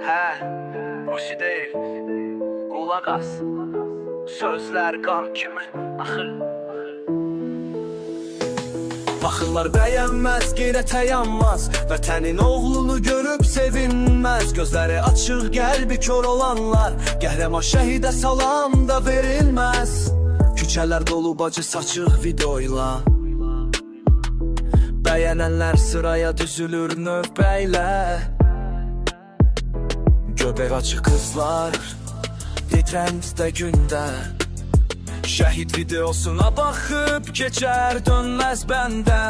Boşu deyil, qulaq as. Sözlər qan kimi axır. Baxırlar bəyənməz, qeyrətə yanmaz. Vətənin oğlunu görüb sevinməz. Gözləri açıq, qəlbi kör olanlar qəhrəman şəhidə salam da verilməz. Küçələr dolu bacı saçıq videoyla. Bəyənənlər sıraya düzülür növbəylə. Göbək açıq qızlar titrəmdə gündə. Şəhid videosuna baxıb keçər dönməz bəndə.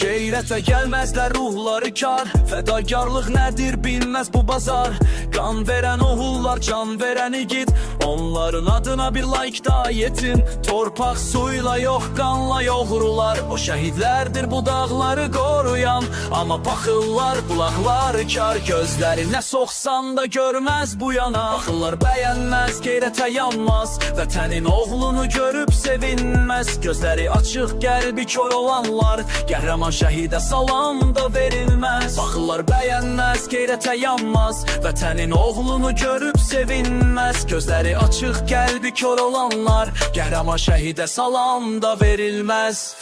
Qeyrətə gəlməzlər ruhları kar. Fədakarlıq nədir bilməz bu bazar. Qan verən oğullar, can verən igid. Onların adına bir like da yetim. Torpaq suyla yox, qanla yoğrular. O şəhidlərdir bu dağları qoruyan. Amma baxırlar, qulaqları kar. Gözləri nə soxsan da görməz bu yana. Baxırlar bəyənməz, qeyrətə yanmaz. Vətənin oğlunu görüb sevinməz. Gözləri açıq, qəlbi kör olanlar qəhrəman şəhidə salam da verilməz. Baxırlar bəyənməz, qeyrətə yanmaz. Vətənin oğlunu görüb sevinməz. Gözləri açıq, qəlbi kör olanlar qəhrəman şəhidə salam da verilməz.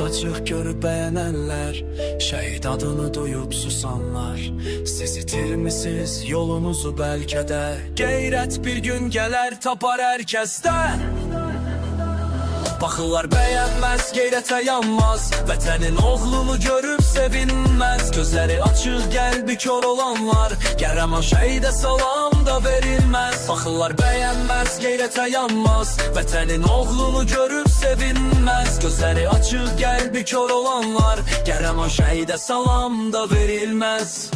Açıq görüb bəyənənlər, şəhid adını duyub susanlar. Siz itirmisiniz yolunuzu bəlkə də. Qeyrət bir gün gələr tapar hər kəsdən. Baxırlar bəyənməz, qeyrətə yanmaz. Vətənin oğlunu görüb sevinməz. Gözləri açıq, qəlbi kör olanlar qəhrəman şəhidə salam da verilməz. Baxırlar bəyənməz, qeyrətə yanmaz. Vətənin oğlunu görüb sevinməz. Gözləri açıq, qəlbi kör olanlar qəhrəman şəhidə salam da verilməz.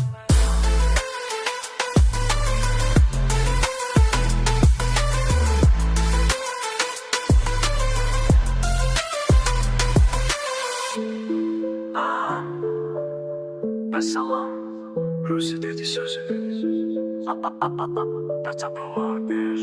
Salam, Rusi dedi sözünü. Da tapılar bir.